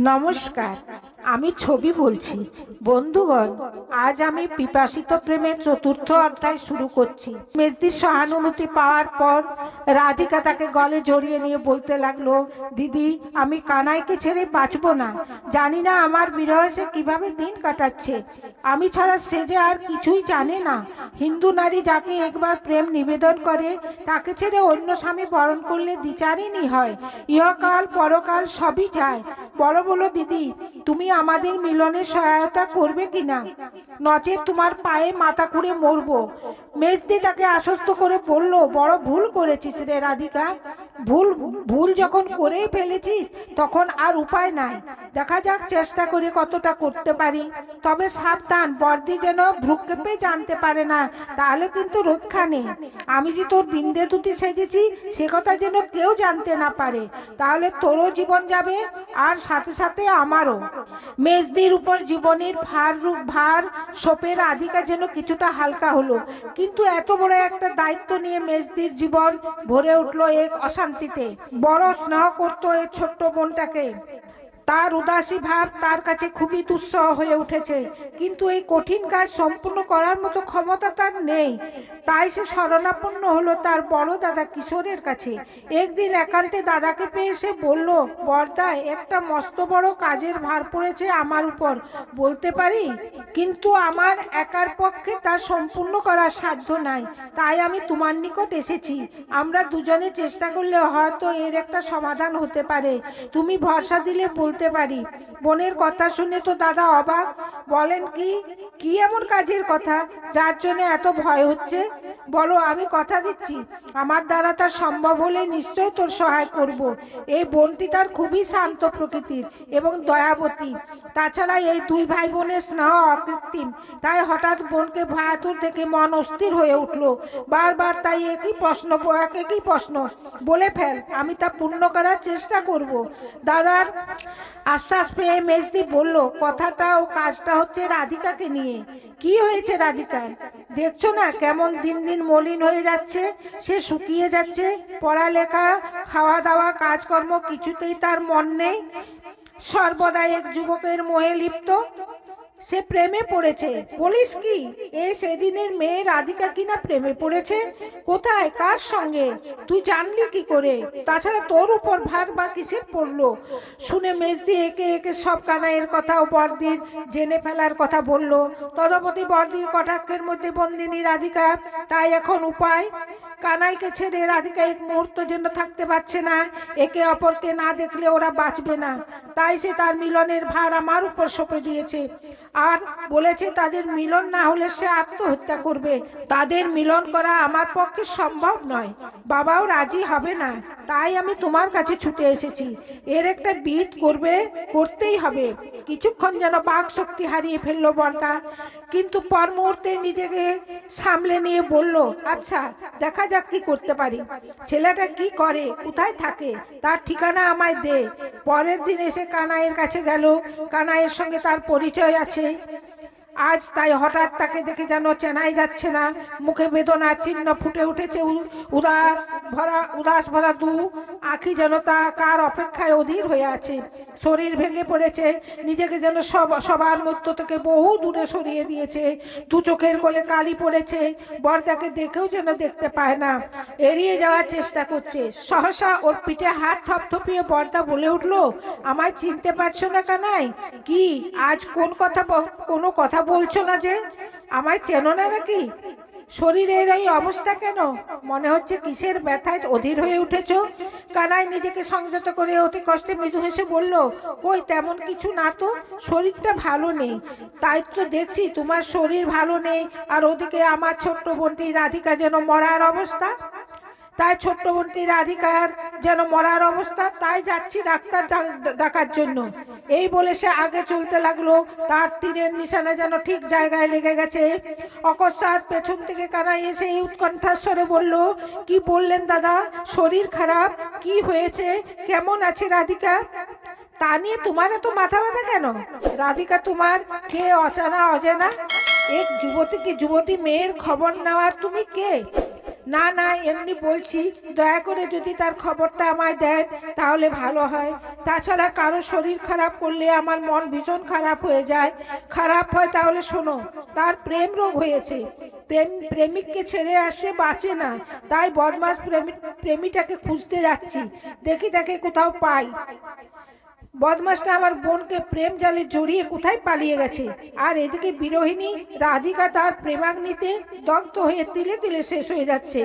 নমস্কার, আমি ছবি বলছি। বন্ধুগণ, আজ আমি পিপাসিত প্রেমের চতুর্থ অধ্যায় শুরু করছি। মেজদির সহানুভূতি পাওয়ার পর রাধিকা তাকে গলে জড়িয়ে নিয়ে বলতে লাগলো, দিদি, আমি কানাইকে ছেড়ে বাঁচবো না। জানি না আমার বিরহে সে কিভাবে দিন কাটাচ্ছে। আমি ছাড়া সে যে আর কিছুই জানে না। হিন্দু নারী যাকে একবার প্রেম নিবেদন করে তাকে ছেড়ে অন্য স্বামী বরণ করলে দ্বিচারিণী হয়। ইহকাল পরকাল সবই যায়। বলো দিদি, তুমি আমাদের মিলনে সহায়তা করবে কিনা, নচেৎ তোমার পায়ে মাথা খুঁড়ে মরবো। মেজদি তাকে আশ্বস্ত করে বলল, বড় ভুল করেছিস রে রাধিকা। ভুল যখন করেই ফেলেছিস তখন আর উপায় নাই। দেখা যাক চেষ্টা করে কতটা করতে পারি। তবে সাবধান, বর্দি যেন ভ্রুক্ষেপে জানতে পারে না, তাহলে কিন্তু রক্ষা নেই। আমি যে তোর বিন্দে দুটি সেজেছি সে কথা যেন কেউ জানতে না পারে, তাহলে তোরও জীবন যাবে আর সাথে সাথে আমারও। মেজদির উপর জীবনের ভার সোপে রাধিকা যেন কিছুটা হালকা হলো, কিন্তু এত বড় একটা দায়িত্ব নিয়ে মেজদির জীবন ভরে উঠলো এক অশান্তিতে। বড় স্নেহ করতো এই ছোট্ট বোনটাকে। তার উদাসী ভাব তার কাছে খুবই দুঃসহ হয়ে উঠেছে, কিন্তু এই কঠিন কাজ সম্পূর্ণ করার মতো ক্ষমতা তার নেই। তাই সে শরণাপন্ন হলো তার বড় দাদা কিশোরের কাছে। একদিন একান্তে দাদাকে পেয়ে সে বলল, বর্দা, একটা মস্ত বড় কাজের ভার পড়েছে আমার উপর, বলতে পারি, কিন্তু আমার একার পক্ষে তা সম্পূর্ণ করার সাধ্য নাই। তাই আমি তোমার নিকট এসেছি। আমরা দুজনে চেষ্টা করলে হয়তো এর একটা সমাধান হতে পারে। তুমি ভরসা দিলে বলতে পারি। বোনের কথা শুনে তো দাদা অবাক। বলেন, কি এমন কাজের কথা যার জন্য এত ভয় হচ্ছে? বলো, আমি কথা দিচ্ছি আমার দ্বারা তা সম্ভব হলে নিশ্চয় তোর সহায় করব। এই বোনটি তার খুবই শান্ত প্রকৃতির এবং দয়াবতী। তাছাড়া এই দুই ভাই বোনের স্নেহ অকৃত্রিম। তাই হঠাৎ বোনকে ভয়াতুর দেখে মন অস্থির হয়ে উঠল। বারবার তাই একই প্রশ্ন, বলে ফেল, আমি তা পূর্ণ করার চেষ্টা করব। দাদার আশ্বাস পেয়ে মেজদি বলল, কথাটা ও কাজটা হচ্ছে রাধিকাকে নিয়ে। কি হয়েছে রাধিকার? দেখছো না কেমন দিন দিন মলিন হয়ে যাচ্ছে? সে শুকিয়ে যাচ্ছে। পড়ালেখা, খাওয়া দাওয়া, কাজকর্ম কিছুতেই তার মন নেই। সর্বদা এক যুবকের মোহে লিপ্ত। সে প্রেমে পড়েছে। বলিস কি? সেদিনের মেয়ে রাধিকা কিনা প্রেমে পড়েছে? কোথায়, কার সঙ্গে? তুই জানলি কি করে? তাছাড়া তোর উপর ভার বা কিসের পড়লো? শুনে মেজদি একে একে সব কানাইয়ের কথা ও বর্দির জেনে ফেলার কথা বলল। তদপতি বর্দির কটাক্ষের মধ্যে বন্দিনী রাধিকা। তাই এখন উপায়? কানাইকে ছেড়ে রাধিকা এক মুহূর্ত যেন থাকতে পারছে না। একে অপরকে না দেখলে ওরা বাঁচবে না। তাই সে তার মিলনের ভার আমার উপর সঁপে দিয়েছে আর বলেছে তাদের মিলন না হলে সে আত্মহত্যা করবে। তাদের মিলন করা আমার পক্ষে সম্ভব নয়, বাবাও রাজি হবে না। তাই আমি তোমার কাছে ছুটে এসেছি। এর একটা বিধ করতেই হবে। কিছুক্ষণ যেন বাক শক্তি হারিয়ে ফেললো বর্দা, কিন্তু পর মুহূর্তে নিজেকে সামলে নিয়ে বলল, আচ্ছা, দেখা যাক কি করতে পারি। ছেলেটা কি করে, কোথায় থাকে, তার ঠিকানা আমায় দে। পরের দিন এসে কানাইয়ের কাছে গেল। কানাইয়ের সঙ্গে তার পরিচয় আছে। আজ তাই হঠাৎ তাকে দেখে যেন চেনাই যাচ্ছে না। মুখে বেদনার চিহ্ন ফুটে উঠেছে। উদাস ভরা দু আঁখি যেন তা কার অপেক্ষায় অধীর হয়ে আছে। শরীর ভেঙে পড়েছে, নিজেকে যেন সবার মধ্য থেকে বহু দূরে সরিয়ে দিয়েছে। দু চোখের কোলে কালি পড়েছে। বর্দাকে দেখেও যেন দেখতে পায় না, এড়িয়ে যাওয়ার চেষ্টা করছে। সহসা ওর পিঠে হাত থপথপিয়ে বর্দা বলে উঠল, আমায় চিনতে পারছো না কানাই? কি আজ কোনো কথা বলছো না যে? আমায় চেনো না নাকি? শরীরের এই অবস্থা কেন? মনে হচ্ছে কিসের ব্যথায় অধীর হয়ে উঠেছ? কানাই নিজেকে সংযত করে অতি কষ্টে মৃদু হেসে বলল, কই, তেমন কিছু না তো। শরীরটা ভালো নেই। তাই তো দেখছি তোমার শরীর ভালো নেই, আর ওদিকে আমার ছোট্ট বোনটি রাধিকা যেন মরার অবস্থা। তাই ছোট্ট বোনটি রাধিকার যেন মরার অবস্থা, তাই যাচ্ছি ডাক্তার ডাকার জন্য। এই বলে সে আগে চলতে লাগলো। তার তীরের নিশানা যেন ঠিক জায়গায় লেগে গেছে। অকস্মাৎ পেছন থেকে কানাই এসে এই উৎকণ্ঠার স্বরে বলল, কি বললেন দাদা? শরীর খারাপ? কি হয়েছে? কেমন আছে রাধিকা? তা নিয়ে তোমার এত মাথা ব্যথা কেন? রাধিকা তোমার কে? অজানা অজানা এক যুবতী মেয়ের খবর নেওয়ার তুমি কে? না না, এমনি বলছি, দয়া করে যদি তার খবরটা আমায় দেন তাহলে ভালো হয়। তাছাড়া কারো শরীর খারাপ করলে আমার মন ভীষণ খারাপ হয়ে যায়। খারাপ হয় তাহলে শোনো, তার প্রেম রোগ হয়েছে, প্রেমিককে ছেড়ে আসে বাঁচে না, তাই বদমাস প্রেমিটাকে খুঁজতে যাচ্ছি, দেখি তাকে কোথাও পাই। বদমাসটা আমার বোনকে প্রেম জালে জড়িয়ে কোথায় পালিয়ে গেছে। আর এদিকে বিরোহিনী রাধিকা তার প্রেমাগ্নিতে দগ্ধ হয়ে তিলে তিলে শেষ হয়ে যাচ্ছে।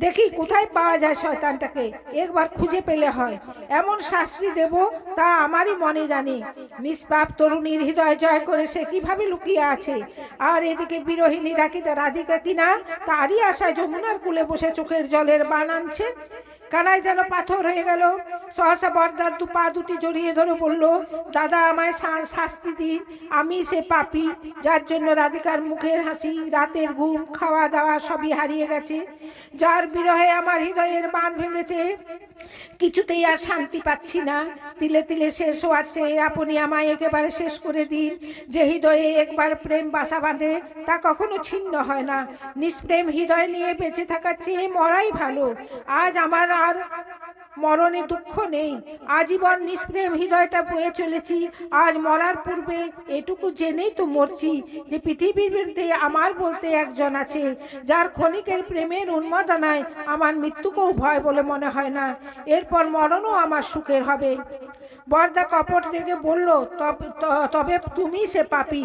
দেখি কোথায় পাওয়া যায় শয়তানটাকে, একবার খুঁজে পেলে হয়। এমন শাস্তি দেব তা আমারই মনে জানি। নিষ্পাপ তরুণীর হৃদয় জয় করে সে কিভাবে লুকিয়ে আছে। আর এদিকে বিরোহিনী রাধিকা কিনা তারই আশায় যমুনার কূলে বসে চোখের জলের বান আনছে। কানাই যেন পাথর হয়ে গেল। সহসা বরদার পা দুটি জড়িয়ে ধরে বলল, দাদা আমায় শাস্তি দিন, আমি সে পাপী যার জন্য রাধিকার মুখের হাসি, রাতের ঘুম, খাওয়া দাওয়া সবই হারিয়ে গেছে, যার বিরহে আমার হৃদয়ের বাঁধ ভেঙেছে। কিছুতেই আর শান্তি পাচ্ছি না, তিলে তিলে শেষ হচ্ছে। আপনি আমায় একেবারে শেষ করে দিন। যে হৃদয়ে একবার প্রেম বাসা বাঁধে তা কখনো ছিন্ন হয় না। নিষ্প্রেম হৃদয় নিয়ে বেঁচে থাকার চেয়ে মরাই ভালো। আজ আমার আর মরণে দুঃখ নেই, আজীবন নিষ্প্রেম হৃদয়টা বয়ে চলেছি। আজ মরার পূর্বে এটুকু জেনেই তো মরছি যে পৃথিবীর মধ্যে আমার বলতে একজন আছে, যার ক্ষণিকের প্রেমের উন্মাদনায় আমার মৃত্যুকেও ভয় বলে মনে হয় না। এরপর মরণও আমার সুখের হবে। বরদা কপট রেগে বলল, তবে তুমি সে পাপী,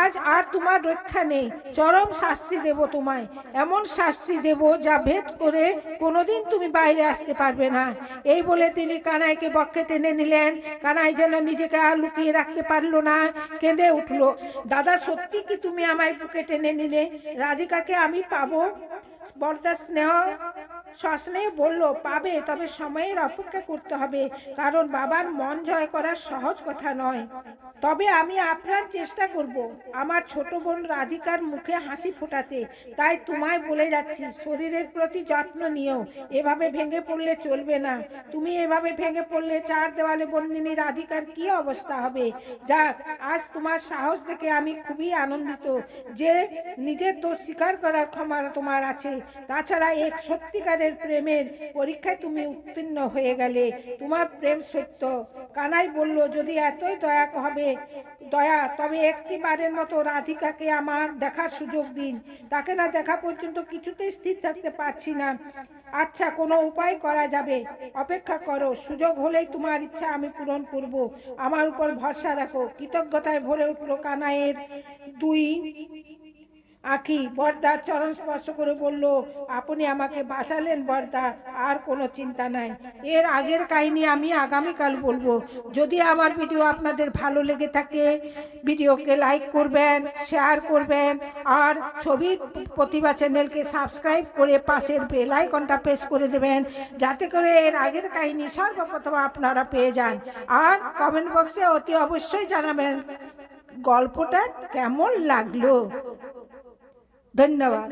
আজ আর তোমার রক্ষা নেই। চরম শাস্তি দেব তোমায়, এমন শাস্তি দেব যা ভেদ করে কোনোদিন তুমি বাইরে আসতে পারবে না। এই বলে তিনি কানাইকে বক্ষে টেনে নিলেন। কানাই যেন নিজেকে আর লুকিয়ে রাখতে পারলো না, কেঁদে উঠলো। দাদা, সত্যি কি তুমি আমায় বুকে টেনে নিলে? রাধিকাকে আমি পাবো? বরদা সস্নেহে বলল, পাবে, তবে সময়ের অপেক্ষা করতে হবে, কারণ বাবার মন জয় করা সহজ কথা নয়। তবে আমি আপ্রাণ চেষ্টা করব আমার ছোট বোন রাধিকার মুখে হাসি ফোটাতে। তাই তোমায় বলে যাচ্ছি, শরীরের প্রতি যত্ন নিও, এভাবে ভেঙে পড়লে চলবে না। তুমি এভাবে ভেঙে পড়লে চার দেওয়ালে বন্দিনী রাধিকার কি অবস্থা হবে। যাক, আজ তোমার সাহস দেখে আমি খুবই আনন্দিত যে নিজের দোষ স্বীকার করার ক্ষমতা তোমার আছে। তাছাড়া এক সত্যিকারের প্রেমের পরীক্ষায় তুমি উত্তীর্ণ হয়ে গেলে। তোমার প্রেম সত্য। কানাই বলল, যদি এতই দয়া তবে একটি বারের মতো রাধিকাকে আমার দেখার সুযোগ দিন। তাকে না দেখা পর্যন্ত কিছুতেই স্থির থাকতে পারছি না। আচ্ছা, কোনো উপায় করা যাবে, অপেক্ষা করো, সুযোগ হলেই তোমার ইচ্ছা আমি পূরণ করব। আমার উপর ভরসা রাখো। কৃতজ্ঞতায় ভরে উঠল কানাইয়ের দুই আঁখি। বরদার চরণ স্পর্শ করে বলল, আপনি আমাকে বাঁচালেন বরদা, আর কোনো চিন্তা নাই। এর আগের কাহিনী আমি আগামীকাল বলবো। যদি আমার ভিডিও আপনাদের ভালো লেগে থাকে, ভিডিওকে লাইক করবেন, শেয়ার করবেন, আর ছবি প্রতিভা চ্যানেলকে সাবস্ক্রাইব করে পাশের বেল আইকনটা প্রেস করে দেবেন, যাতে করে এর আগের কাহিনী সর্বপ্রথম আপনারা পেয়ে যান। আর কমেন্ট বক্সে অতি অবশ্যই জানাবেন গল্পটা কেমন লাগলো। ধন্যবাদ।